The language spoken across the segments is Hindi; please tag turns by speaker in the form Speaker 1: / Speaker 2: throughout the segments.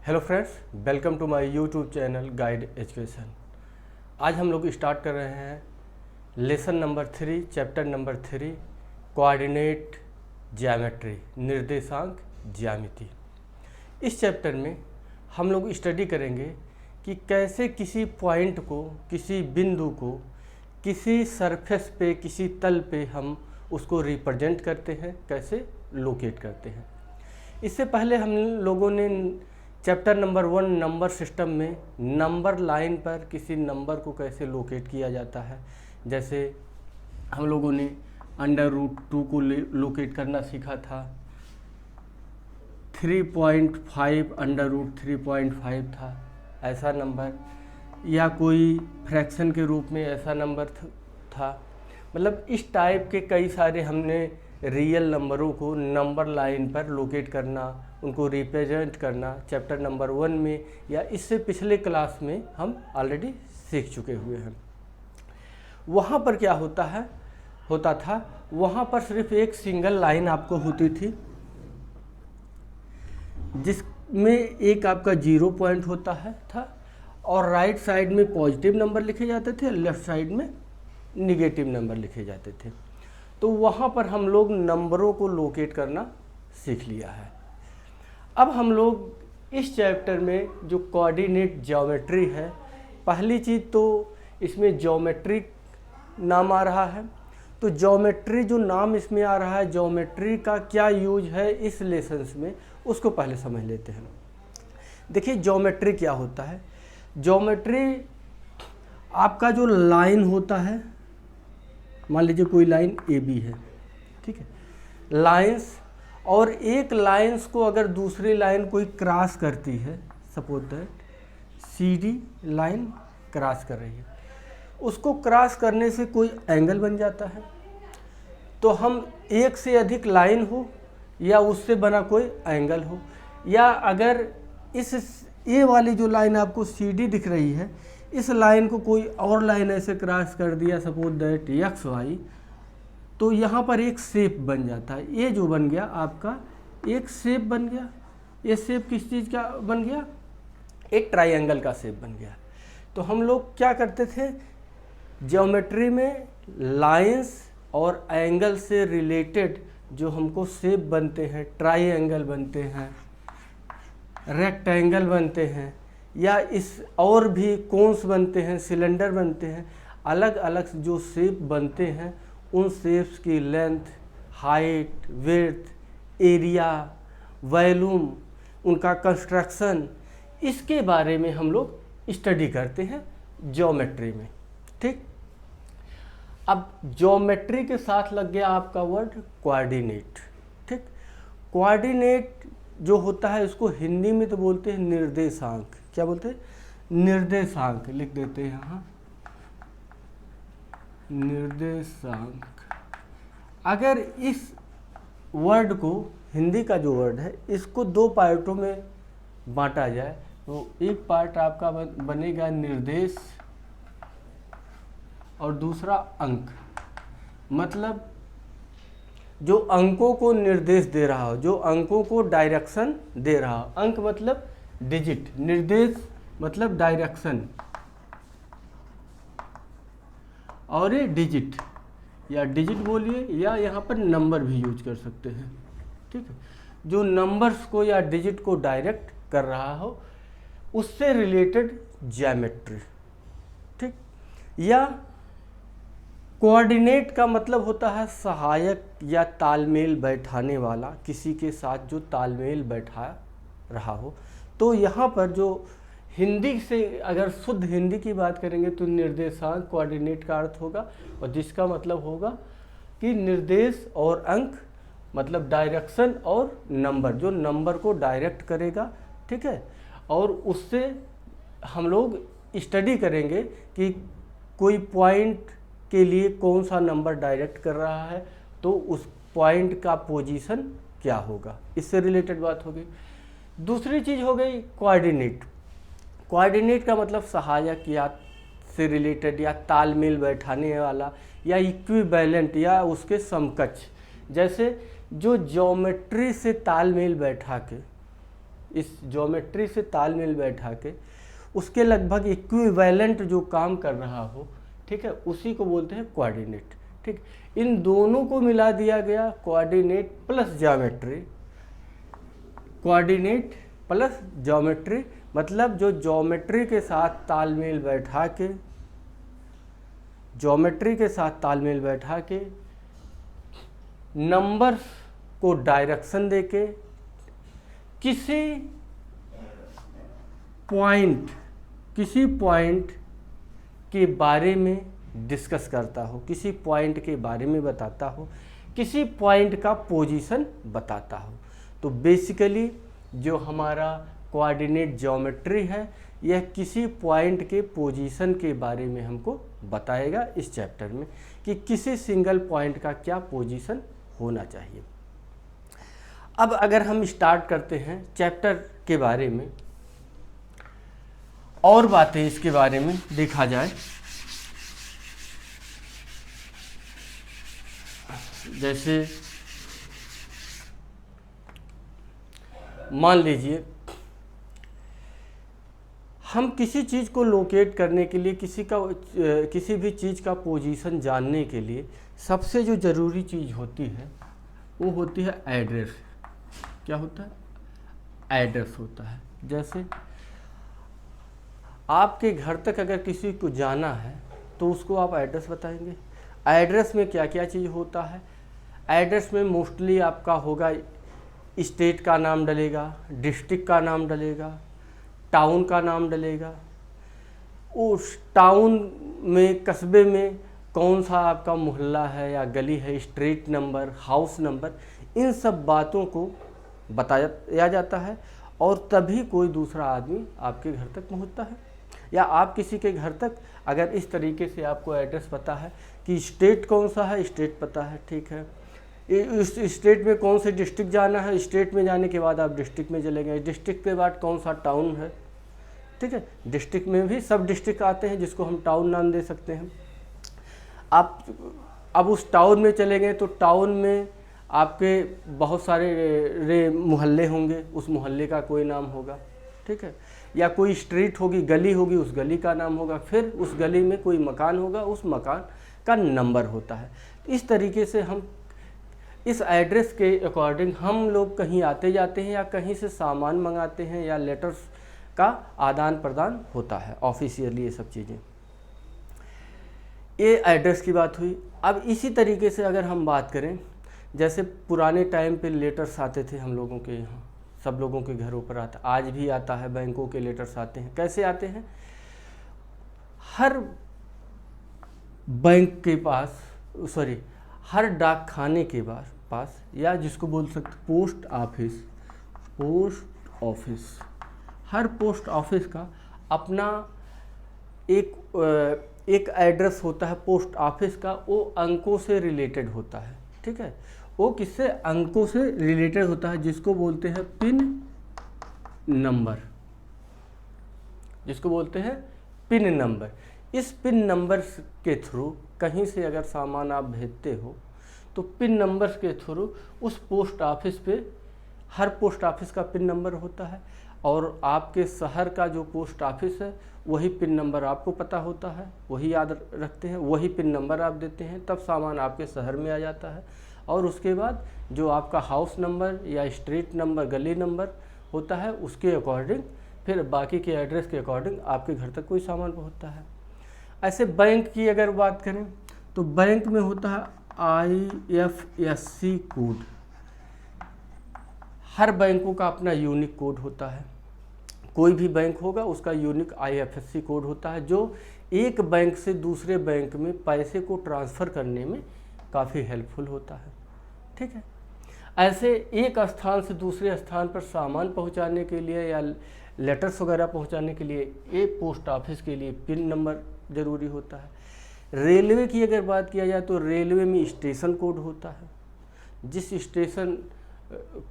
Speaker 1: Hello friends, welcome to my YouTube channel Guide Education. आज हम लोग स्टार्ट कर रहे हैं lesson number 3, chapter number 3, coordinate geometry, निर्देशांक ज्यामिति। इस चैप्टर में हम लोग स्टडी करेंगे कि कैसे किसी पॉइंट को, किसी बिंदु को, किसी सरफेस पे, किसी तल पे हम उसको रिप्रेजेंट करते हैं, कैसे लोकेट करते हैं। इससे पहले हम लोगों ने चैप्टर नंबर 1 नंबर सिस्टम में नंबर लाइन पर किसी नंबर को कैसे लोकेट किया जाता है, जैसे हम लोगों ने √2 को लोकेट करना सीखा था। 3.5 √3.5 था ऐसा नंबर, या कोई फ्रैक्शन के रूप में ऐसा नंबर था। मतलब इस टाइप के कई सारे हमने रियल नंबरों को नंबर लाइन पर लोकेट करना, उनको रिप्रेजेंट करना चैप्टर नंबर 1 में या इससे पिछले क्लास में हम ऑलरेडी सीख चुके हुए हैं। वहाँ पर क्या होता था, वहाँ पर सिर्फ एक सिंगल लाइन आपको होती थी, जिसमें एक आपका 0 पॉइंट होता था और राइट साइड में पॉजिटिव नंबर लिखे जाते थे, लेफ्ट साइड में निगेटिव नंबर लिखे जाते थे। तो वहाँ पर हम लोग नंबरों को लोकेट करना सीख लिया है। अब हम लोग इस चैप्टर में जो कोऑर्डिनेट ज्योमेट्री है, पहली चीज़ तो इसमें ज्योमेट्री नाम आ रहा है। तो ज्योमेट्री जो नाम इसमें आ रहा है, ज्योमेट्री का क्या यूज है इस लेसन्स में, उसको पहले समझ लेते हैं। देखिए ज्योमेट्री क्या होता है। ज्योमेट्री आपका जो लाइन होता है, मान लीजिए कोई लाइन AB है, ठीक है, लाइंस, और एक लाइंस को अगर दूसरी लाइन कोई क्रॉस करती है, suppose that CD line cross कर रही है, उसको क्रॉस करने से कोई एंगल बन जाता है। तो हम एक से अधिक लाइन हो या उससे बना कोई एंगल हो, या अगर इस ये वाली जो लाइन आपको CD दिख रही है, इस लाइन को कोई और लाइन ऐसे क्रॉस कर दिया, सपोज दैट XY, तो यहाँ पर एक शेप बन जाता है। ये जो बन गया आपका एक शेप बन गया। ये शेप किस चीज़ का बन गया? एक ट्रायंगल का शेप बन गया। तो हम लोग क्या करते थे ज्योमेट्री में, लाइंस और एंगल से रिलेटेड जो हमको शेप बनते हैं, ट्रायंगल बनते हैं, रेक्टेंगल बनते हैं, या इस और भी कोन्स बनते हैं, सिलेंडर बनते हैं, अलग अलग जो शेप बनते हैं, उन शेप्स की length, height, width, area, volume, उनका कंस्ट्रक्शन, इसके बारे में हम लोग स्टडी करते हैं ज्योमेट्री में। ठीक, अब ज्योमेट्री के साथ लग गया आपका वर्ड कोऑर्डिनेट। ठीक, कोऑर्डिनेट जो होता है उसको हिंदी में तो बोलते हैं निर्देशांक। क्या बोलते हैं? निर्देशांक। लिख देते हैं यहाँ, निर्देशांक। अगर इस वर्ड को, हिंदी का जो वर्ड है, इसको दो पार्टों में बांटा जाए तो एक पार्ट आपका बनेगा निर्देश और दूसरा अंक। मतलब जो अंकों को निर्देश दे रहा हो, जो अंकों को डायरेक्शन दे रहा हो। अंक मतलब डिजिट, निर्देश मतलब डायरेक्शन, और ये डिजिट, या डिजिट बोलिए या यहाँ पर नंबर भी यूज कर सकते हैं। ठीक है, जो नंबर्स को या डिजिट को डायरेक्ट कर रहा हो, उससे रिलेटेड ज्योमेट्री। ठीक, या कोऑर्डिनेट का मतलब होता है सहायक या तालमेल बैठाने वाला, किसी के साथ जो तालमेल बैठा रहा हो। तो यहाँ पर जो हिंदी से अगर शुद्ध हिंदी की बात करेंगे तो निर्देशांक कोऑर्डिनेट का अर्थ होगा, और जिसका मतलब होगा कि निर्देश और अंक मतलब डायरेक्शन और नंबर, जो नंबर को डायरेक्ट करेगा। ठीक है, और उससे हम लोग स्टडी करेंगे कि कोई पॉइंट के लिए कौन सा नंबर डायरेक्ट कर रहा है, तो उस पॉइंट का पोजीशन क्या होगा, इससे रिलेटेड बात हो गई। दूसरी चीज़ हो गई कोऑर्डिनेट। कोऑर्डिनेट का मतलब सहायक या से रिलेटेड, या तालमेल बैठाने वाला, या इक्विवेलेंट, या उसके समकक्ष। जैसे जो ज्योमेट्री से तालमेल बैठा के इस ज्योमेट्री से तालमेल बैठा के उसके लगभग इक्विवेलेंट जो काम कर रहा हो, ठीक है, उसी को बोलते हैं कोऑर्डिनेट। ठीक, इन दोनों को मिला दिया गया coordinate plus geometry. Coordinate plus geometry मतलब जो ज्योमेट्री के साथ तालमेल बैठा के, ज्योमेट्री के साथ तालमेल बैठा के नंबर्स को डायरेक्शन देके किसी पॉइंट के बारे में डिस्कस करता हो, किसी पॉइंट के बारे में बताता हो, किसी पॉइंट का पोजीशन बताता हो। तो बेसिकली जो हमारा कोऑर्डिनेट ज्योमेट्री है यह किसी पॉइंट के पोजीशन के बारे में हमको बताएगा इस चैप्टर में कि किसी सिंगल पॉइंट का क्या पोजीशन होना चाहिए। अब अगर हम स्टार्ट करते हैं चैप्टर के बारे में, और बातें इसके बारे में देखा जाए, जैसे मान लीजिए हम किसी चीज़ को लोकेट करने के लिए, किसी भी चीज़ का पोजीशन जानने के लिए सबसे जो ज़रूरी चीज़ होती है वो होती है एड्रेस। क्या होता है? एड्रेस होता है। जैसे आपके घर तक अगर किसी को जाना है तो उसको आप एड्रेस बताएंगे। एड्रेस में क्या क्या चीज़ होता है? एड्रेस में मोस्टली आपका होगा स्टेट का नाम डलेगा, डिस्ट्रिक्ट का नाम डलेगा, टाउन का नाम डलेगा, उस टाउन में, कस्बे में कौन सा आपका मोहल्ला है या गली है, स्ट्रीट नंबर, हाउस नंबर, इन सब बातों को बताया जाता है और तभी कोई दूसरा आदमी आपके घर तक पहुंचता है। या आप किसी के घर तक अगर इस तरीके से आपको एड्रेस पता है कि स्टेट कौन सा है, स्टेट पता है, ठीक है, इस स्टेट में कौन से डिस्ट्रिक्ट जाना है, स्टेट में जाने के बाद आप डिस्ट्रिक्ट में चले गए, डिस्ट्रिक्ट के बाद कौन सा टाउन है, ठीक है, डिस्ट्रिक्ट में भी सब डिस्ट्रिक्ट आते हैं जिसको हम टाउन नाम दे सकते हैं। आप अब उस टाउन में चले गए तो टाउन में आपके बहुत सारे मोहल्ले होंगे, उस मोहल्ले का कोई नाम होगा, ठीक है, या कोई स्ट्रीट होगी, गली होगी, उस गली का नाम होगा, फिर उस गली में कोई मकान होगा, उस मकान का नंबर होता है। इस तरीके से हम इस एड्रेस के अकॉर्डिंग हम लोग कहीं आते जाते हैं या कहीं से सामान मंगाते हैं या लेटर्स का आदान प्रदान होता है ऑफिशियली, ये सब चीज़ें। ये एड्रेस की बात हुई। अब इसी तरीके से अगर हम बात करें, जैसे पुराने टाइम पे लेटर्स आते थे हम लोगों के यहाँ, सब लोगों के घरों पर आता, आज भी आता है, बैंकों के लेटर्स आते हैं। कैसे आते हैं? हर बैंक के पास, हर डाक खाने के पास या जिसको बोल सकते पोस्ट ऑफिस, हर पोस्ट ऑफिस का अपना एक एड्रेस होता है पोस्ट ऑफिस का, वो अंकों से रिलेटेड होता है, ठीक है, वो किससे? अंकों से रिलेटेड होता है, जिसको बोलते हैं पिन नंबर, जिसको बोलते हैं पिन नंबर। इस पिन नंबर के थ्रू कहीं से अगर सामान आप भेजते हो तो पिन नंबर्स के थ्रू उस पोस्ट ऑफिस पे, हर पोस्ट ऑफिस का पिन नंबर होता है और आपके शहर का जो पोस्ट ऑफिस है वही पिन नंबर आपको पता होता है, वही याद रखते हैं, वही पिन नंबर आप देते हैं, तब सामान आपके शहर में आ जाता है। और उसके बाद जो आपका हाउस नंबर या स्ट्रीट नंबर, गली नंबर होता है, उसके अकॉर्डिंग फिर बाकी के एड्रेस के अकॉर्डिंग आपके घर तक कोई सामान पहुंचता है। ऐसे बैंक की अगर बात करें तो बैंक में होता है IFSC कोड। हर बैंकों का अपना यूनिक कोड होता है, कोई भी बैंक होगा उसका यूनिक IFSC कोड होता है, जो एक बैंक से दूसरे बैंक में पैसे को ट्रांसफ़र करने में काफ़ी हेल्पफुल होता है, ठीक है। ऐसे एक स्थान से दूसरे स्थान पर सामान पहुंचाने के लिए या लेटर्स वगैरह पहुंचाने के लिए एक पोस्ट ऑफिस के लिए पिन नंबर ज़रूरी होता है। रेलवे की अगर बात किया जाए तो रेलवे में स्टेशन कोड होता है, जिस स्टेशन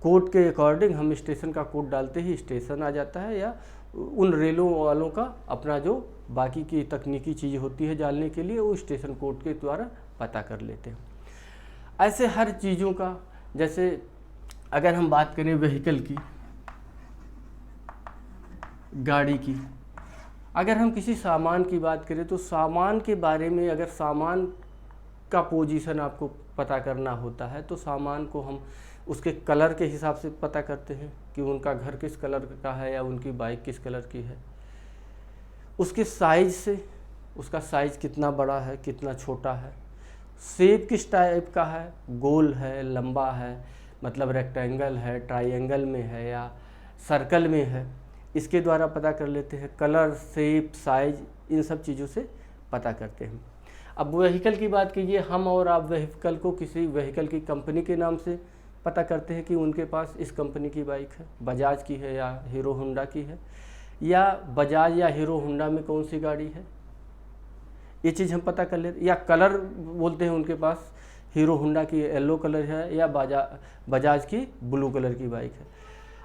Speaker 1: कोड के अकॉर्डिंग हम स्टेशन का कोड डालते ही स्टेशन आ जाता है, या उन रेलों वालों का अपना जो बाकी की तकनीकी चीज़ होती है जानने के लिए वो स्टेशन कोड के द्वारा पता कर लेते हैं। ऐसे हर चीज़ों का, जैसे अगर हम बात करें व्हीकल की, गाड़ी की। अगर हम किसी सामान की बात करें तो सामान के बारे में, अगर सामान का पोजीशन आपको पता करना होता है तो सामान को हम उसके कलर के हिसाब से पता करते हैं कि उनका घर किस कलर का है या उनकी बाइक किस कलर की है। उसके साइज़ से, उसका साइज़ कितना बड़ा है, कितना छोटा है, शेप किस टाइप का है, गोल है, लंबा है, मतलब रेक्टेंगल है, ट्रायंगल में है या सर्कल में है, इसके द्वारा पता कर लेते हैं। कलर, शेप, साइज, इन सब चीज़ों से पता करते हैं। अब व्हीकल की बात कीजिए, हम और आप व्हीकल को किसी व्हीकल की कंपनी के नाम से पता करते हैं कि उनके पास इस कंपनी की बाइक है, बजाज की है या हीरो होंडा की है, या बजाज या हीरो होंडा में कौन सी गाड़ी है, ये चीज़ हम पता कर लेते। या कलर बोलते हैं उनके पास हीरो होंडा की येलो कलर है या बजाज की ब्लू कलर की बाइक है।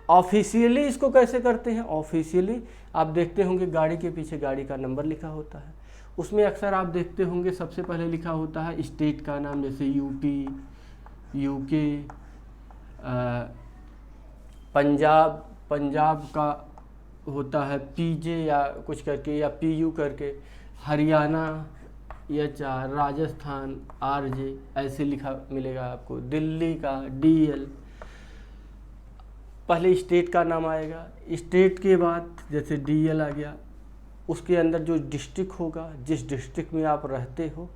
Speaker 1: ऑफिशियली इसको कैसे करते हैं? ऑफिशियली आप देखते होंगे गाड़ी के पीछे गाड़ी का नंबर लिखा होता है, उसमें अक्सर आप देखते होंगे सबसे पहले लिखा होता है स्टेट का नाम, जैसे यूपी, यूके, पंजाब का होता है पीजे या कुछ करके, या पीयू करके, हरियाणा या राजस्थान आरजे, ऐसे लिखा मिलेगा आपको। दिल्ली का डीएल, पहले स्टेट का नाम आएगा, स्टेट के बाद जैसे डीएल आ गया, उसके अंदर जो डिस्ट्रिक्ट होगा, जिस डिस्ट्रिक्ट में आप रहते हो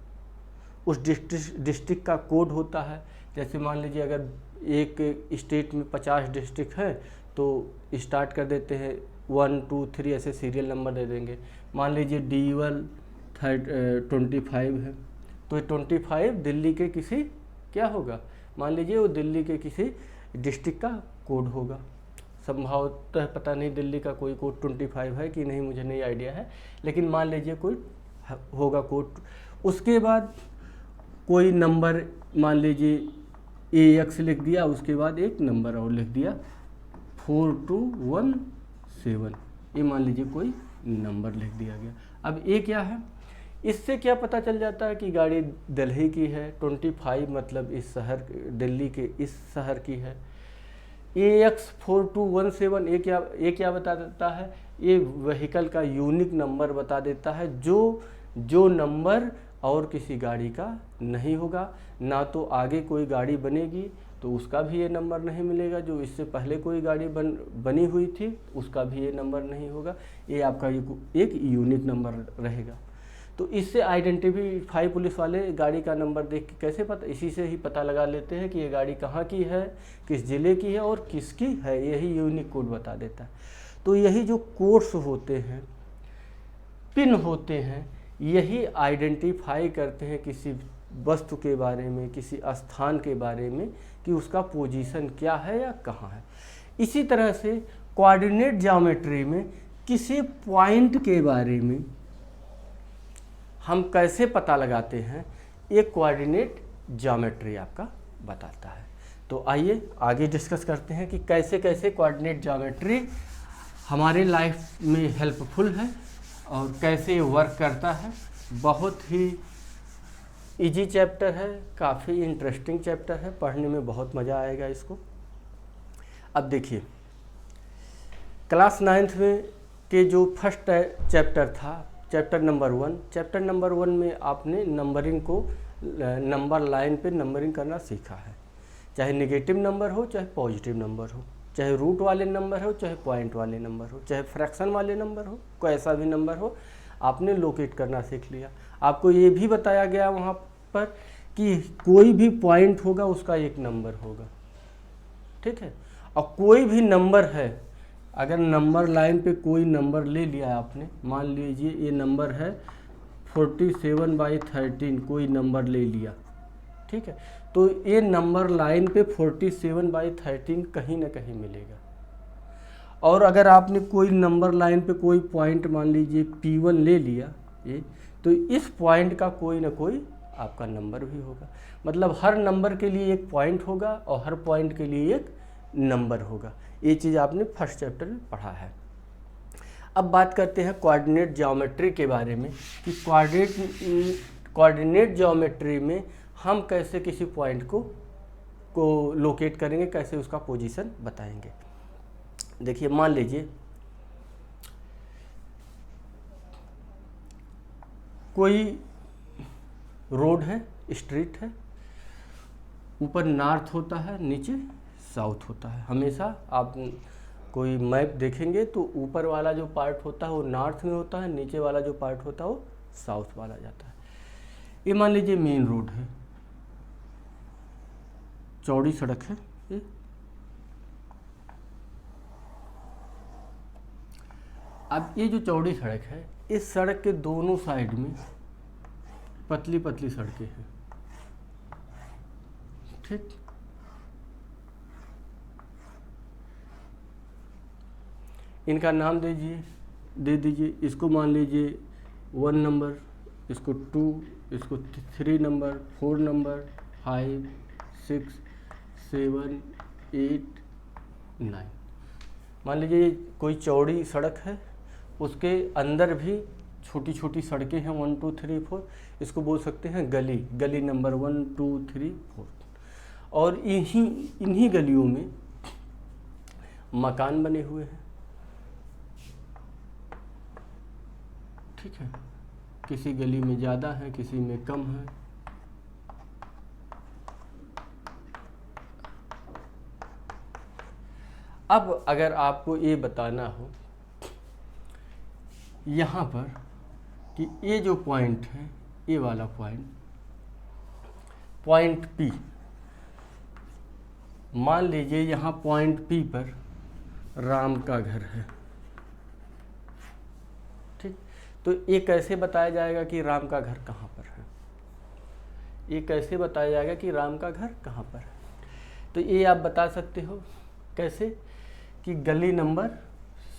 Speaker 1: उस डिस्ट्रिक्ट का कोड होता है। जैसे मान लीजिए अगर एक स्टेट में 50 डिस्ट्रिक्ट है तो स्टार्ट कर देते हैं 1 2 3 ऐसे सीरियल नंबर दे देंगे। मान लीजिए D1 25 है तो 25 दिल्ली के किसी क्या होगा, मान लीजिए वो दिल्ली के किसी डिस्ट्रिक्ट का कोड होगा। संभवतः पता नहीं दिल्ली का कोई कोड 25 है कि नहीं, मुझे नहीं आइडिया है, लेकिन मान लीजिए कोई होगा कोड। उसके बाद कोई नंबर, मान लीजिए AX लिख दिया, उसके बाद एक नंबर और लिख दिया 4217, ये मान लीजिए कोई नंबर लिख दिया गया। अब ये क्या है, इससे क्या पता चल जाता है कि गाड़ी दिल्ली की है। 25 मतलब इस शहर, दिल्ली के इस शहर की है। AX 4217 ये क्या बता देता है, ये व्हीकल का यूनिक नंबर बता देता है, जो नंबर और किसी गाड़ी का नहीं होगा। ना तो आगे कोई गाड़ी बनेगी तो उसका भी ये नंबर नहीं मिलेगा, जो इससे पहले कोई गाड़ी बनी हुई थी उसका भी ये नंबर नहीं होगा। ये आपका एक यूनिक नंबर रहेगा। तो इससे आइडेंटिफाई पुलिस वाले गाड़ी का नंबर देख के कैसे पता, इसी से ही पता लगा लेते हैं कि ये गाड़ी कहाँ की है, किस ज़िले की है और किसकी है, यही यूनिक कोड बता देता है। तो यही जो कोड्स होते हैं, पिन होते हैं, यही आइडेंटिफाई करते हैं किसी वस्तु के बारे में, किसी स्थान के बारे में कि उसका पोजीशन क्या है या कहाँ है। इसी तरह से कोऑर्डिनेट ज्योमेट्री में किसी पॉइंट के बारे में हम कैसे पता लगाते हैं, एक कोऑर्डिनेट ज्योमेट्री आपका बताता है। तो आइए आगे डिस्कस करते हैं कि कैसे कैसे कोऑर्डिनेट ज्योमेट्री हमारे लाइफ में हेल्पफुल है और कैसे ये वर्क करता है। बहुत ही इजी चैप्टर है, काफ़ी इंटरेस्टिंग चैप्टर है, पढ़ने में बहुत मज़ा आएगा इसको। अब देखिए क्लास 9th में के जो फर्स्ट चैप्टर था, चैप्टर नंबर 1, चैप्टर नंबर 1 में आपने नंबरिंग को, नंबर लाइन पे नंबरिंग करना सीखा है। चाहे नेगेटिव नंबर हो चाहे पॉजिटिव नंबर हो, चाहे रूट वाले नंबर हो चाहे पॉइंट वाले नंबर हो, चाहे फ्रैक्शन वाले नंबर हो, कोई ऐसा भी नंबर हो, आपने लोकेट करना सीख लिया। आपको ये भी बताया गया वहाँ पर कि कोई भी पॉइंट होगा उसका एक नंबर होगा, ठीक है। और कोई भी नंबर है, अगर नंबर लाइन पे कोई नंबर ले लिया आपने, मान लीजिए ये नंबर है 47/13, कोई नंबर ले लिया, ठीक है, तो ये नंबर लाइन पे 47/13 कहीं ना कहीं मिलेगा। और अगर आपने कोई नंबर लाइन पे कोई पॉइंट, मान लीजिए P1 ले लिया ये, तो इस पॉइंट का कोई ना कोई आपका नंबर भी होगा। मतलब हर नंबर के लिए एक पॉइंट होगा और हर पॉइंट के लिए एक नंबर होगा। ये चीज़ आपने फर्स्ट चैप्टर में पढ़ा है। अब बात करते हैं कोऑर्डिनेट ज्योमेट्री के बारे में कि कोऑर्डिनेट ज्योमेट्री में हम कैसे किसी पॉइंट को लोकेट करेंगे, कैसे उसका पोजीशन बताएंगे। देखिए मान लीजिए कोई रोड है, स्ट्रीट है, ऊपर नॉर्थ होता है, नीचे साउथ होता है। हमेशा आप कोई मैप देखेंगे तो ऊपर वाला जो पार्ट होता है वो नॉर्थ में होता है, नीचे वाला जो पार्ट होता है वो साउथ वाला जाता है। ये मान लीजिए मेन रोड है, चौड़ी सड़क है ये। अब ये जो चौड़ी सड़क है, इस सड़क के दोनों साइड में पतली पतली सड़कें हैं, ठीक। इनका नाम दे दीजिए। इसको मान लीजिए 1 नंबर, इसको 2, इसको 3 नंबर, 4 नंबर, 5, 6, 7, 8, 9। मान लीजिए कोई चौड़ी सड़क है, उसके अंदर भी छोटी छोटी सड़कें हैं 1, 2, 3, 4। इसको बोल सकते हैं गली, गली नंबर 1, 2, 3, 4। और इन्हीं गलियों में मकान बने हुए हैं, ठीक है। किसी गली में ज़्यादा है, किसी में कम है। अब अगर आपको ये बताना हो यहाँ पर कि ये जो पॉइंट है, ये वाला पॉइंट P, मान लीजिए यहाँ पॉइंट P पर राम का घर है, ठीक। तो ये कैसे बताया जाएगा कि राम का घर कहाँ पर है? ये कैसे बताया जाएगा कि राम का घर कहाँ पर है? तो ये आप बता सकते हो कैसे कि गली नंबर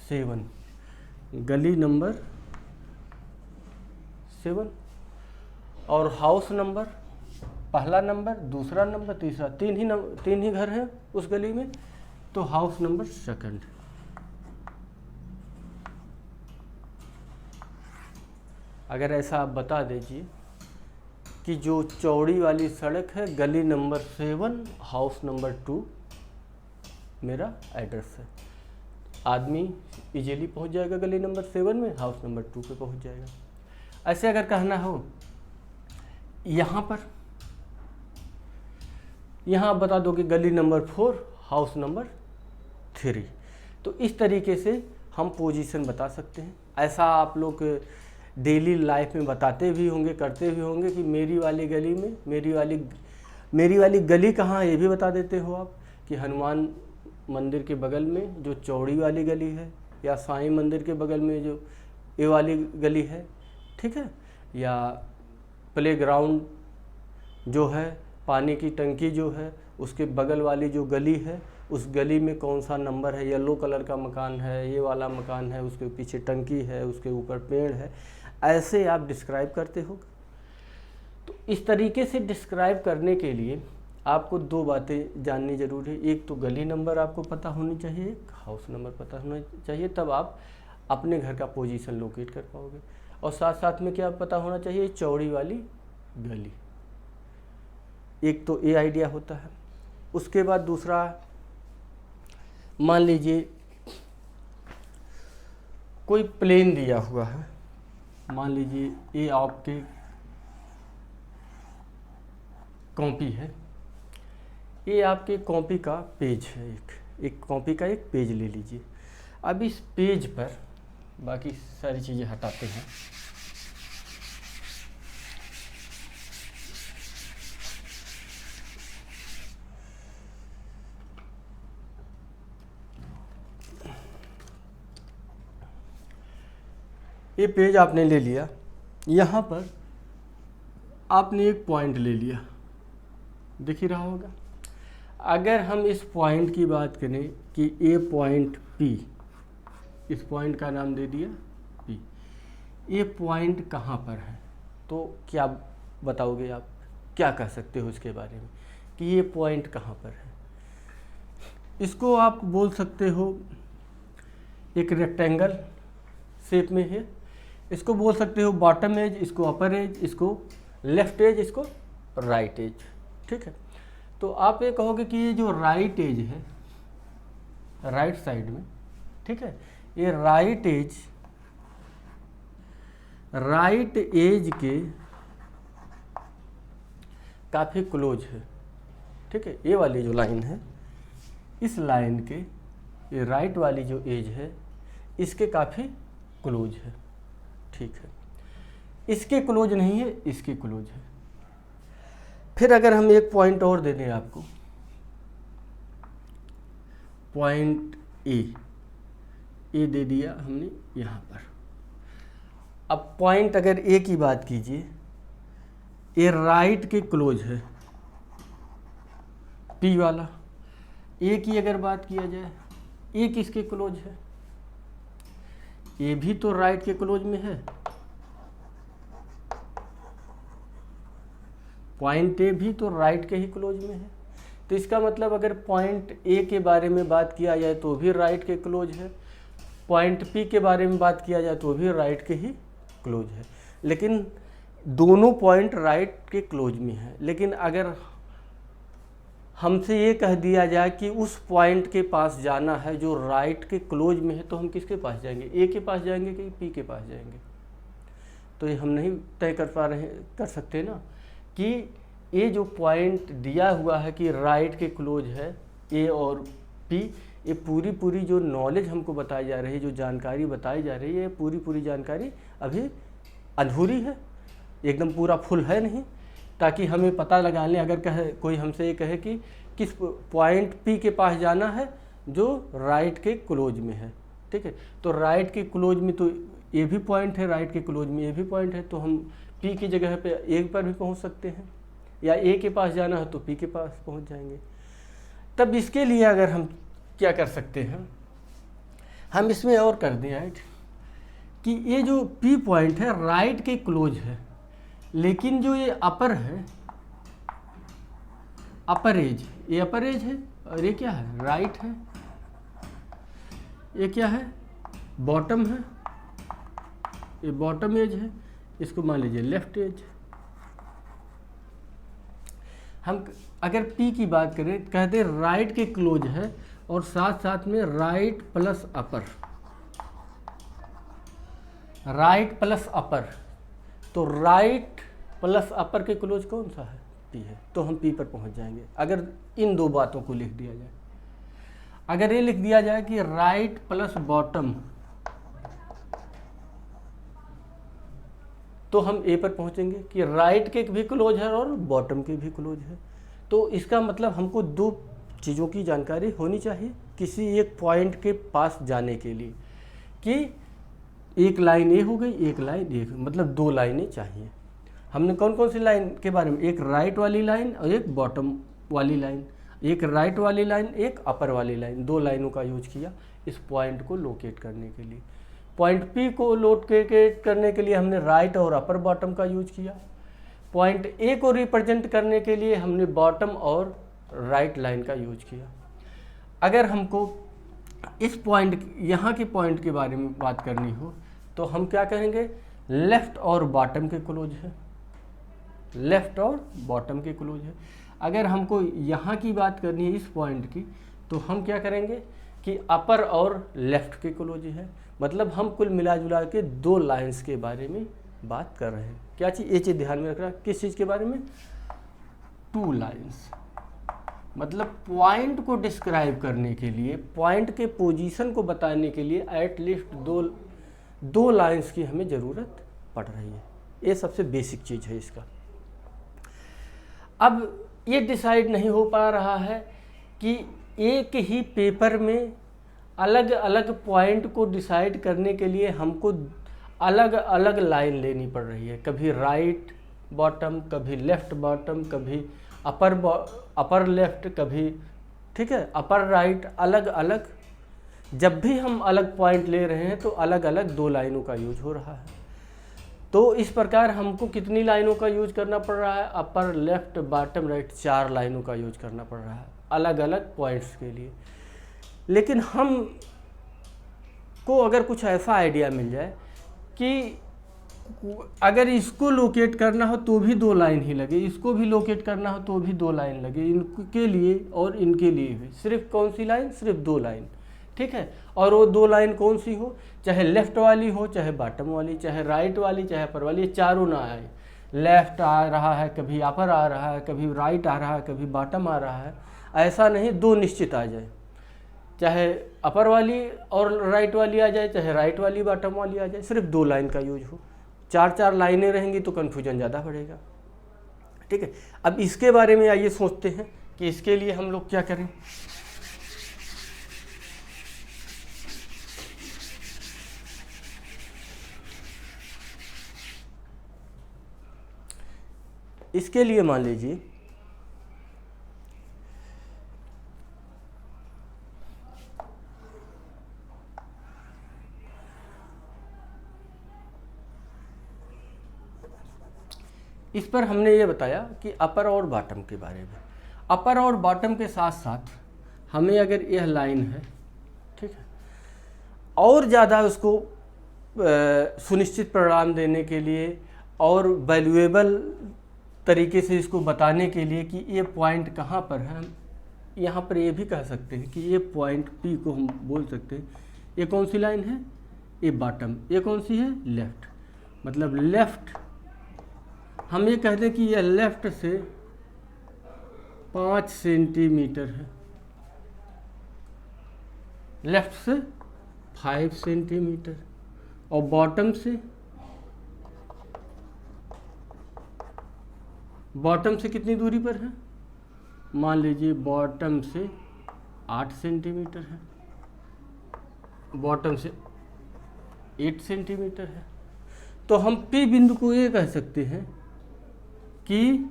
Speaker 1: 7, गली नंबर 7 और हाउस नंबर, पहला नंबर, दूसरा नंबर, तीसरा, तीन ही घर हैं उस गली में, तो हाउस नंबर 2। अगर ऐसा आप बता दीजिए कि जो चौड़ी वाली सड़क है गली नंबर 7, हाउस नंबर 2 मेरा एड्रेस है, आदमी इजीली पहुंच जाएगा गली नंबर 7 में, हाउस नंबर 2 पे पहुंच जाएगा। ऐसे अगर कहना हो यहाँ पर, यहाँ आप बता दो कि गली नंबर 4, हाउस नंबर 3। तो इस तरीके से हम पोजीशन बता सकते हैं। ऐसा आप लोग डेली लाइफ में बताते भी होंगे, करते भी होंगे कि मेरी वाली गली में, मेरी वाली गली कहाँ है ये भी बता देते हो आप, कि हनुमान मंदिर के बगल में जो चौड़ी वाली गली है, या साईं मंदिर के बगल में जो ये वाली गली है, ठीक है। या प्लेग्राउंड जो है, पानी की टंकी जो है, उसके बगल वाली जो गली है, उस गली में कौन सा नंबर है, येलो कलर का मकान है, ये वाला मकान है, उसके पीछे टंकी है, उसके ऊपर पेड़ है। ऐसे आप डिस्क्राइब करते हो। तो इस तरीके से डिस्क्राइब करने के लिए आपको 2 बातें जाननी जरूरी है। एक तो गली नंबर आपको पता होनी चाहिए, एक हाउस नंबर पता होना चाहिए, तब आप अपने घर का पोजीशन लोकेट कर पाओगे। और साथ साथ में क्या पता होना चाहिए, चौड़ी वाली गली। एक तो ये आइडिया होता है। उसके बाद दूसरा, मान लीजिए कोई प्लेन दिया हुआ है, मान लीजिए ये आपके कॉपी है, ये आपके कॉपी का पेज है, एक कॉपी का एक पेज ले लीजिए। अब इस पेज पर बाकी सारी चीज़ें हटाते हैं। ये पेज आपने ले लिया, यहाँ पर आपने एक पॉइंट ले लिया, दिख ही रहा होगा। अगर हम इस पॉइंट की बात करें कि ये पॉइंट P, इस पॉइंट का नाम दे दिया P, ये पॉइंट कहाँ पर है, तो क्या बताओगे आप, क्या कह सकते हो इसके बारे में कि ये पॉइंट कहाँ पर है? इसको आप बोल सकते हो एक रेक्टेंगल शेप में है, इसको बोल सकते हो बॉटम एज, इसको अपर एज, इसको लेफ्ट एज, इसको राइट एज, ठीक है। तो आप ये कहोगे कि ये जो राइट एज है, राइट साइड में, ठीक है, ये राइट राइट एज के काफ़ी क्लोज है, ठीक है। ये वाली जो लाइन है, इस लाइन के ये राइट वाली जो एज है इसके काफ़ी क्लोज है, ठीक है। इसके क्लोज नहीं है, इसके क्लोज है। फिर अगर हम एक पॉइंट और दे दें आपको, पॉइंट ए दे दिया हमने यहाँ पर। अब पॉइंट अगर ए की बात कीजिए, ए राइट के क्लोज है, पी वाला। ए की अगर बात किया जाए, ए किसके क्लोज है? ए भी तो राइट के क्लोज में है। पॉइंट ए भी तो राइट के ही क्लोज में है। तो इसका मतलब अगर पॉइंट ए के बारे में बात किया जाए तो भी राइट के क्लोज है, पॉइंट पी के बारे में बात किया जाए तो भी राइट के ही क्लोज है। लेकिन दोनों पॉइंट राइट के क्लोज में है। लेकिन अगर हमसे ये कह दिया जाए कि उस पॉइंट के पास जाना है जो राइट के क्लोज में है, तो हम किसके पास जाएंगे? ए के पास जाएंगे कि पी के पास जाएंगे? तो ये हम नहीं तय कर सकते ना कि ये जो पॉइंट दिया हुआ है कि राइट के क्लोज है ए और पी, ये पूरी जो नॉलेज हमको बताई जा रही है, जो जानकारी बताई जा रही है, पूरी जानकारी अभी अधूरी है, एकदम पूरा फुल है नहीं, ताकि हमें पता लगा लें। अगर कोई हमसे ये कहे कि किस पॉइंट पी के पास जाना है जो राइट के क्लोज में है, ठीक है, तो राइट के क्लोज में तो ये भी पॉइंट है, राइट के क्लोज में ये भी पॉइंट है, तो हम पी की जगह पे ए पर भी पहुंच सकते हैं, या ए के पास जाना है तो पी के पास पहुंच जाएंगे। तब इसके लिए अगर हम क्या कर सकते हैं, हम इसमें और कर दें ऐड कि ये जो पी पॉइंट है राइट के क्लोज है, लेकिन जो ये अपर है, अपर एज, ये अपर एज है और ये क्या है? राइट है। ये क्या है? बॉटम है, ये बॉटम एज है, इसको मान लीजिए लेफ्ट एज। हम अगर पी की बात करें, कहते राइट के क्लोज है और साथ साथ में राइट प्लस अपर, राइट प्लस अपर, तो राइट प्लस अपर के क्लोज कौन सा है? पी है, तो हम पी पर पहुंच जाएंगे अगर इन दो बातों को लिख दिया जाए। अगर ये लिख दिया जाए कि राइट प्लस बॉटम, तो हम ए पर पहुंचेंगे कि राइट के भी क्लोज है और बॉटम के भी क्लोज है। तो इसका मतलब हमको दो चीज़ों की जानकारी होनी चाहिए किसी एक पॉइंट के पास जाने के लिए, कि एक लाइन ए हो गई, एक लाइन ए, मतलब दो लाइनें चाहिए। हमने कौन कौन सी लाइन के बारे में, एक राइट वाली लाइन और एक बॉटम वाली लाइन, एक राइट वाली लाइन, एक अपर वाली लाइन, दो लाइनों का यूज किया इस पॉइंट को लोकेट करने के लिए। पॉइंट पी को लोकेट करने के लिए हमने राइट और अपर बॉटम का यूज किया। पॉइंट ए को रिप्रेजेंट करने के लिए हमने बॉटम और राइट लाइन का यूज किया। अगर हमको इस पॉइंट, यहाँ के पॉइंट के बारे में बात करनी हो तो हम क्या करेंगे? लेफ्ट और बॉटम के क्लोज है, लेफ्ट और बॉटम के क्लोज है। अगर हमको यहाँ की बात करनी है इस पॉइंट की, तो हम क्या करेंगे कि अपर और लेफ्ट के क्लोज है। मतलब हम कुल मिला जुला के दो लाइंस के बारे में बात कर रहे हैं। क्या चीज़, ये चीज़ ध्यान में रखना, किस चीज़ के बारे में? Two lines. मतलब पॉइंट को डिस्क्राइब करने के लिए, पॉइंट के पोजीशन को बताने के लिए एटलीस्ट दो लाइंस की हमें ज़रूरत पड़ रही है। ये सबसे बेसिक चीज़ है इसका। अब ये डिसाइड नहीं हो पा रहा है कि एक ही पेपर में अलग अलग पॉइंट को डिसाइड करने के लिए हमको अलग अलग लाइन लेनी पड़ रही है। कभी राइट बॉटम, कभी लेफ्ट बॉटम, कभी अपर लेफ्ट, कभी, ठीक है, अपर राइट, अलग अलग। जब भी हम अलग पॉइंट ले रहे हैं तो अलग अलग दो लाइनों का यूज हो रहा है। तो इस प्रकार हमको कितनी लाइनों का यूज करना पड़ रहा है? अपर लेफ्ट बॉटम राइट, 4 लाइनों का यूज करना पड़ रहा है अलग अलग पॉइंट्स के लिए। लेकिन हम को अगर कुछ ऐसा आइडिया मिल जाए कि अगर इसको लोकेट करना हो तो भी दो लाइन ही लगे, इसको भी लोकेट करना हो तो भी दो लाइन लगे, इनके लिए और इनके लिए भी सिर्फ कौन सी लाइन? सिर्फ दो लाइन। ठीक है। और वो दो लाइन कौन सी हो, चाहे लेफ्ट वाली हो, चाहे बॉटम वाली, चाहे राइट वाली, चाहे अपर वाली, ये चारों ना आए। लेफ्ट आ रहा है, कभी अपर आ रहा है, कभी राइट आ रहा है, कभी बॉटम आ रहा है, ऐसा नहीं, दो निश्चित आ जाए। चाहे अपर वाली और राइट वाली आ जाए, चाहे राइट वाली बॉटम वाली आ जाए, सिर्फ दो लाइन का यूज हो। चार चार लाइनें रहेंगी तो कन्फ्यूजन ज़्यादा बढ़ेगा, ठीक है। अब इसके बारे में आइए सोचते हैं कि इसके लिए हम लोग क्या करें। इसके लिए मान लीजिए इस पर हमने ये बताया कि अपर और बॉटम के बारे में। अपर और बॉटम के साथ साथ हमें अगर यह लाइन है, ठीक है, और ज़्यादा उसको सुनिश्चित परिणाम देने के लिए और वैल्यूएबल तरीके से इसको बताने के लिए कि ये पॉइंट कहाँ पर है, हम यहाँ पर ये भी कह सकते हैं कि ये पॉइंट P को हम बोल सकते हैं, ये कौन सी लाइन है, ये बॉटम, ये कौन सी है, लेफ्ट। मतलब लेफ्ट, हम ये कह दें कि यह लेफ्ट से 5 सेंटीमीटर है, लेफ्ट से 5 सेंटीमीटर, और बॉटम से कितनी दूरी पर है, मान लीजिए बॉटम से 8 सेंटीमीटर है, बॉटम से 8 सेंटीमीटर है। तो हम P बिंदु को ये कह सकते हैं कि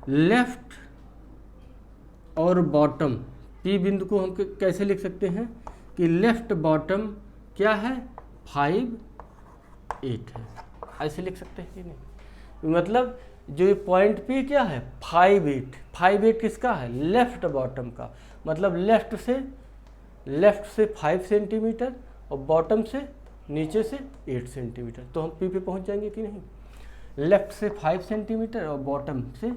Speaker 1: लेफ्ट और बॉटम, P बिंदु को हम कैसे लिख सकते हैं कि लेफ्ट बॉटम क्या है, 5, 8 है, ऐसे लिख सकते हैं कि नहीं। मतलब जो ये पॉइंट P क्या है, 5, 8, 5, 8 किसका है, लेफ्ट बॉटम का। मतलब लेफ्ट से 5 सेंटीमीटर और बॉटम से नीचे से 8 सेंटीमीटर। तो हम P पे पहुंच जाएंगे कि नहीं। लेफ्ट से 5 सेंटीमीटर और बॉटम से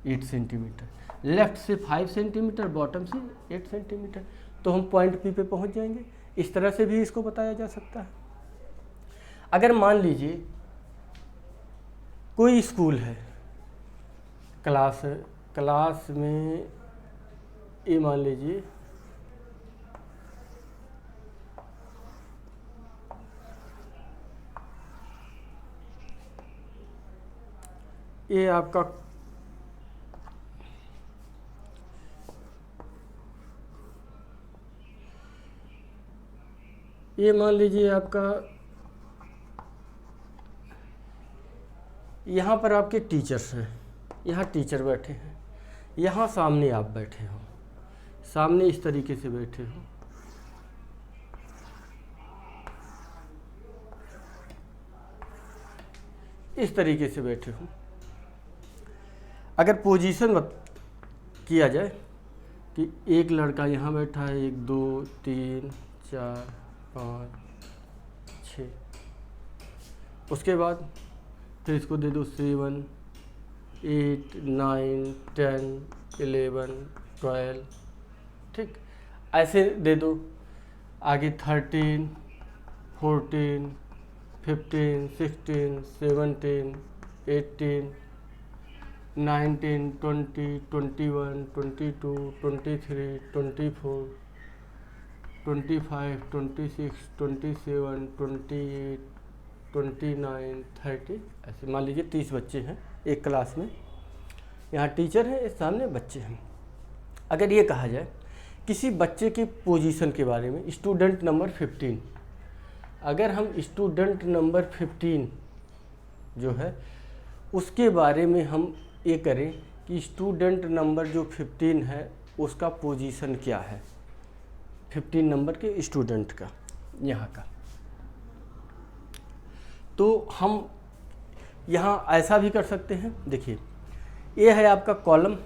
Speaker 1: 8 सेंटीमीटर, लेफ्ट से 5 सेंटीमीटर, बॉटम से 8 सेंटीमीटर, तो हम पॉइंट P पे पहुंच जाएंगे। इस तरह से भी इसको बताया जा सकता है। अगर मान लीजिए कोई स्कूल है, क्लास में ये मान लीजिए ये आपका ये मान लीजिए आपका यहाँ पर आपके टीचर्स हैं, यहाँ टीचर बैठे हैं, यहाँ सामने आप बैठे हो, सामने इस तरीके से बैठे हो, इस तरीके से बैठे हो। अगर पोजीशन किया जाए कि एक लड़का यहाँ बैठा है, 1 2 3 4 5 6, उसके बाद फिर इसको दे दो 7 8 9 10 11 12, ठीक, ऐसे दे दो। आगे 13 14 15 16 17 18 19 20 21 22 23 24 25 26 27 28 29 30, ऐसे मान लीजिए 30 बच्चे हैं एक क्लास में। यहाँ टीचर है, इस सामने बच्चे हैं। अगर ये कहा जाए किसी बच्चे की पोजीशन के बारे में, स्टूडेंट नंबर 15, अगर हम स्टूडेंट नंबर 15 जो है उसके बारे में हम ये करें कि स्टूडेंट नंबर जो 15 है उसका पोजीशन क्या है, 15 नंबर के स्टूडेंट का यहाँ का, तो हम यहाँ ऐसा भी कर सकते हैं। देखिए ये है आपका कॉलम,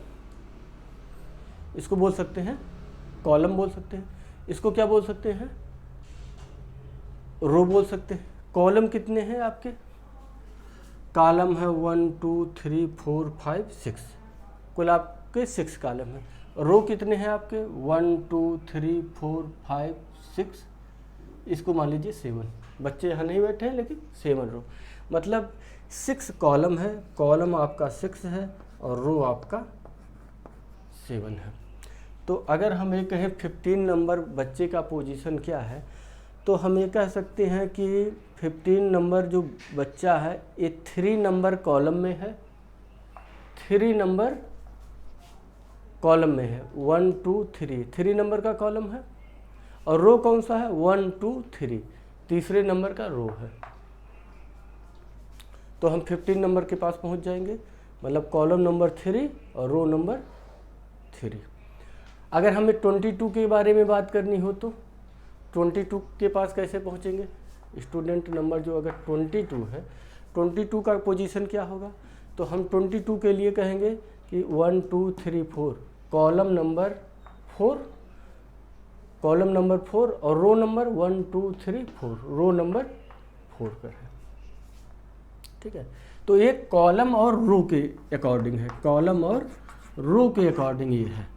Speaker 1: इसको बोल सकते हैं कॉलम बोल सकते हैं, इसको क्या बोल सकते हैं, रो बोल सकते हैं। कॉलम कितने हैं आपके, कॉलम है 1 2 3 4 5 6, कुल आपके 6 कॉलम हैं। रो कितने हैं आपके 1 2 3 4 5 6, इसको मान लीजिए 7, बच्चे यहाँ नहीं बैठे हैं लेकिन 7 रो, मतलब 6 कॉलम है, कॉलम आपका 6 है और रो आपका 7 है। तो अगर हम ये कहें 15 नंबर बच्चे का पोजीशन क्या है, तो हम ये कह सकते हैं कि 15 नंबर जो बच्चा है ये 3 नंबर कॉलम में है, 3 नंबर कॉलम में है, 1 2 3, 3 नंबर का कॉलम है। और रो कौन सा है 1 2 3, तीसरे नंबर का रो है। तो हम 15 नंबर के पास पहुंच जाएंगे, मतलब कॉलम नंबर 3 और रो नंबर 3। अगर हमें 22 के बारे में बात करनी हो तो 22 के पास कैसे पहुंचेंगे? स्टूडेंट नंबर जो अगर 22 है, 22 का पोजीशन क्या होगा? तो हम 22 के लिए कहेंगे कि 1 2 3 4, कॉलम नंबर 4, कॉलम नंबर 4 और रो नंबर 1 2 3 4, रो नंबर 4 पर है। ठीक है, तो ये कॉलम और रो के अकॉर्डिंग है, कॉलम और रो के अकॉर्डिंग ये है।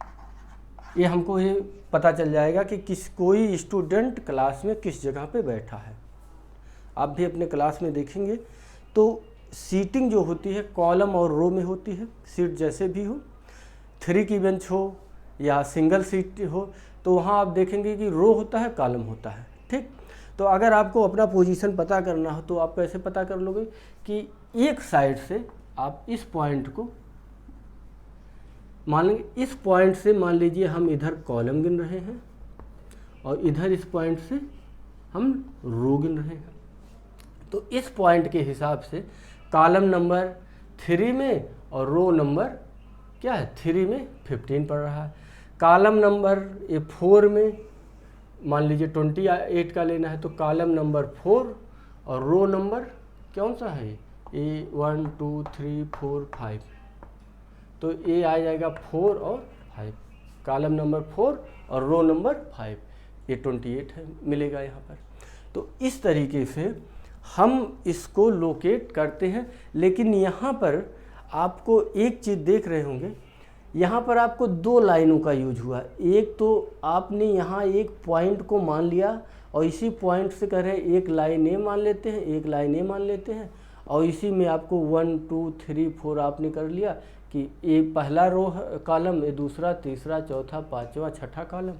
Speaker 1: ये हमको ये पता चल जाएगा कि कोई स्टूडेंट क्लास में किस जगह पे बैठा है। आप भी अपने क्लास में देखेंगे तो सीटिंग जो होती है कॉलम और रो में होती है। सीट जैसे भी हो, 3 की बेंच हो या सिंगल सीट हो, तो वहाँ आप देखेंगे कि रो होता है, कॉलम होता है। ठीक, तो अगर आपको अपना पोजीशन पता करना हो तो आप कैसे पता कर लोगे कि एक साइड से आप इस पॉइंट को मान लेंगे, इस पॉइंट से मान लीजिए हम इधर कॉलम गिन रहे हैं और इधर इस पॉइंट से हम रो गिन रहे हैं। तो इस पॉइंट के हिसाब से कॉलम नंबर 3 में और रो नंबर क्या है 3 में 15 पड़ रहा है। कॉलम नंबर 4 में मान लीजिए 28 का लेना है, तो कॉलम नंबर 4 और रो नंबर कौन सा है ये 1 2 3 4 5, तो ये आ जाएगा 4 और 5, कॉलम नंबर 4 और रो नंबर 5, ये 28 है मिलेगा यहाँ पर। तो इस तरीके से हम इसको लोकेट करते हैं। लेकिन यहाँ पर आपको एक चीज़ देख रहे होंगे, यहाँ पर आपको 2 लाइनों का यूज हुआ। एक तो आपने यहाँ एक पॉइंट को मान लिया और इसी पॉइंट से कह रहे हैं एक लाइन ए मान लेते हैं, एक लाइन ए मान लेते हैं, और इसी में आपको 1 2 3 4 आपने कर लिया कि ये पहला रो कॉलम, ये दूसरा, तीसरा, चौथा, पांचवा, छठा कॉलम,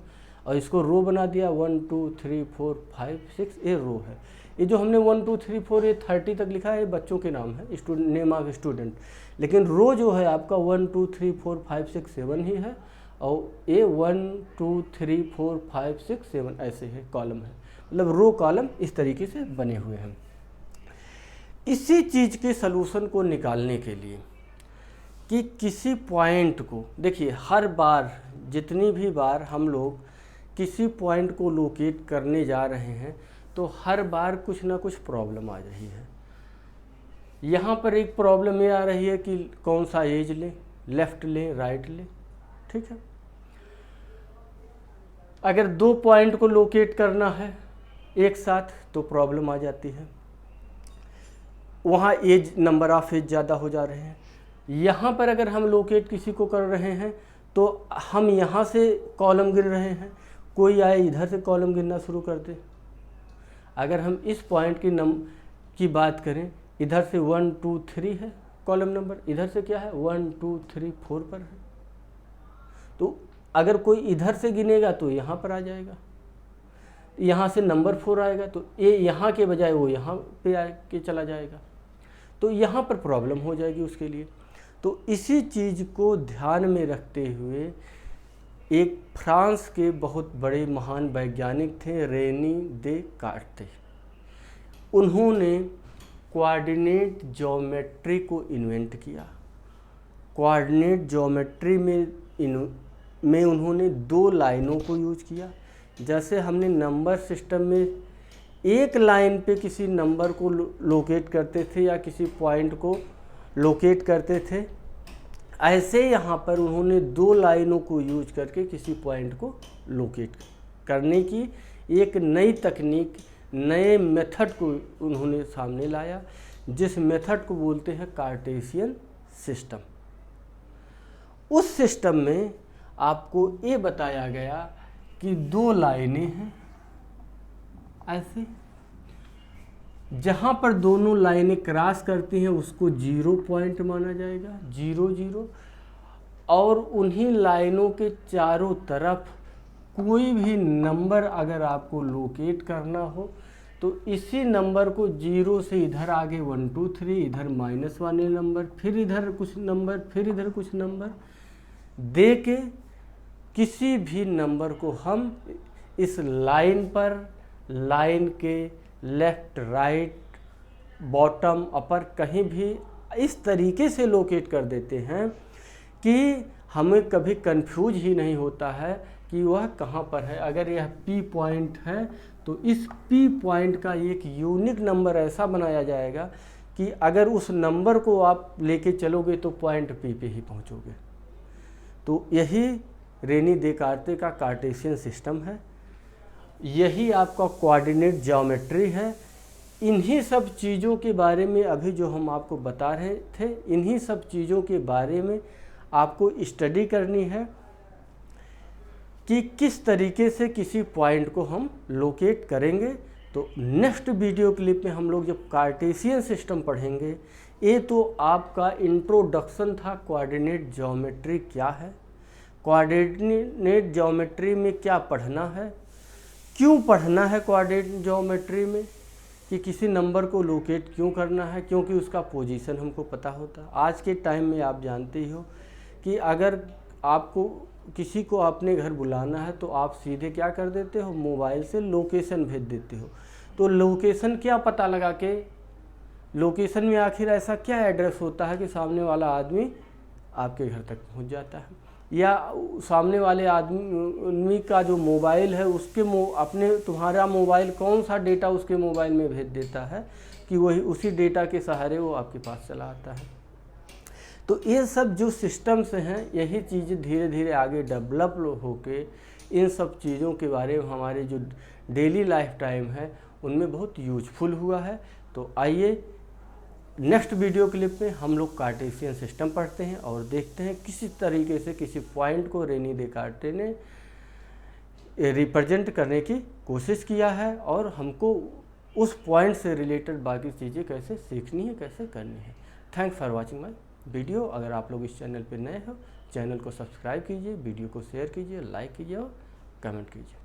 Speaker 1: और इसको रो बना दिया 1 2 3 4 5 6, ये रो है। ये जो हमने 1 2 3 4 ये 30 तक लिखा है, ये बच्चों के नाम है, स्टूडेंट नेम ऑफ स्टूडेंट। लेकिन रो जो है आपका 1 2 3 4 5 6 7 ही है, और ये 1 2 3 4 5 6 7 ऐसे है, कॉलम है, मतलब रो कॉलम इस तरीके से बने हुए हैं। इसी चीज़ के सलूशन को निकालने के लिए कि किसी पॉइंट को देखिए, हर बार जितनी भी बार हम लोग किसी पॉइंट को लोकेट करने जा रहे हैं तो हर बार कुछ ना कुछ प्रॉब्लम आ रही है। यहाँ पर एक प्रॉब्लम ये आ रही है कि कौन सा एज लें, लेफ़्ट लें, राइट लें। ठीक है, अगर 2 पॉइंट को लोकेट करना है एक साथ तो प्रॉब्लम आ जाती है, वहाँ एज नंबर ऑफ एज ज़्यादा हो जा रहे हैं। यहाँ पर अगर हम लोकेट किसी को कर रहे हैं तो हम यहाँ से कॉलम गिन रहे हैं, कोई आए इधर से कॉलम गिनना शुरू कर दे। अगर हम इस पॉइंट की बात करें, इधर से 1 2 3 है कॉलम नंबर, इधर से क्या है 1 2 3 4 पर है, तो अगर कोई इधर से गिनेगा तो यहाँ पर आ जाएगा, यहाँ से नंबर 4 आएगा तो ये यहाँ के बजाय वो यहाँ पे आके चला जाएगा, तो यहाँ पर प्रॉब्लम हो जाएगी उसके लिए। तो इसी चीज़ को ध्यान में रखते हुए एक फ्रांस के बहुत बड़े महान वैज्ञानिक थे रेनी देकार्ते, उन्होंने कोऑर्डिनेट ज्योमेट्री को इन्वेंट किया। कोऑर्डिनेट ज्योमेट्री में उन्होंने 2 लाइनों को यूज किया। जैसे हमने नंबर सिस्टम में एक लाइन पे किसी नंबर को लोकेट करते थे या किसी पॉइंट को लोकेट करते थे, ऐसे यहाँ पर उन्होंने 2 लाइनों को यूज करके किसी पॉइंट को लोकेट करने की एक नई तकनीक, नए मेथड को उन्होंने सामने लाया, जिस मेथड को बोलते हैं कार्टेशियन सिस्टम। उस सिस्टम में आपको ये बताया गया कि दो लाइनें हैं ऐसे, जहाँ पर दोनों लाइनें क्रॉस करती हैं उसको 0 पॉइंट माना जाएगा, 0 0। और उन्हीं लाइनों के चारों तरफ कोई भी नंबर अगर आपको लोकेट करना हो तो इसी नंबर को 0 से इधर आगे 1 2 3, इधर माइनस वाले नंबर, फिर इधर कुछ नंबर, फिर इधर कुछ नंबर दे के किसी भी नंबर को हम इस लाइन पर, लाइन के लेफ्ट राइट बॉटम अपर कहीं भी इस तरीके से लोकेट कर देते हैं कि हमें कभी कंफ्यूज ही नहीं होता है कि वह कहाँ पर है। अगर यह P पॉइंट है तो इस P पॉइंट का एक यूनिक नंबर ऐसा बनाया जाएगा कि अगर उस नंबर को आप लेके चलोगे तो पॉइंट P पे ही पहुँचोगे। तो यही रेनी देकार्ते का कार्टेशियन सिस्टम है, यही आपका कोऑर्डिनेट ज्योमेट्री है। इन्हीं सब चीज़ों के बारे में अभी जो हम आपको बता रहे थे, इन्हीं सब चीज़ों के बारे में आपको स्टडी करनी है कि किस तरीके से किसी पॉइंट को हम लोकेट करेंगे। तो नेक्स्ट वीडियो क्लिप में हम लोग जब कार्टेशियन सिस्टम पढ़ेंगे, ये तो आपका इंट्रोडक्शन था कोऑर्डिनेट ज्योमेट्री क्या है, कोऑर्डिनेट ज्योमेट्री में क्या पढ़ना है, क्यों पढ़ना है कोऑर्डिनेट ज्योमेट्री में, कि किसी नंबर को लोकेट क्यों करना है, क्योंकि उसका पोजीशन हमको पता होता है। आज के टाइम में आप जानते ही हो कि अगर आपको किसी को अपने घर बुलाना है तो आप सीधे क्या कर देते हो, मोबाइल से लोकेशन भेज देते हो। तो लोकेशन क्या पता लगा के, लोकेशन में आखिर ऐसा क्या एड्रेस होता है कि सामने वाला आदमी आपके घर तक पहुंच जाता है, या सामने वाले आदमी का जो मोबाइल है उसके अपने तुम्हारा मोबाइल कौन सा डेटा उसके मोबाइल में भेज देता है कि वही उसी डेटा के सहारे वो आपके पास चला आता है। तो ये सब जो सिस्टम्स हैं, यही चीज़ें धीरे धीरे आगे डेवलप होके इन सब चीज़ों के बारे में हमारे जो डेली लाइफ टाइम है उनमें बहुत यूजफुल हुआ है। तो आइए नेक्स्ट वीडियो क्लिप में हम लोग कार्टेशियन सिस्टम पढ़ते हैं और देखते हैं किसी तरीके से किसी पॉइंट को रेनी देकार्ते ने रिप्रेजेंट करने की कोशिश किया है और हमको उस पॉइंट से रिलेटेड बाकी चीज़ें कैसे सीखनी है, कैसे करनी है। Thanks for watching my video. अगर आप लोग इस चैनल पर नए हो, चैनल को सब्सक्राइब कीजिए, वीडियो को शेयर कीजिए, लाइक कीजिए और कमेंट कीजिए।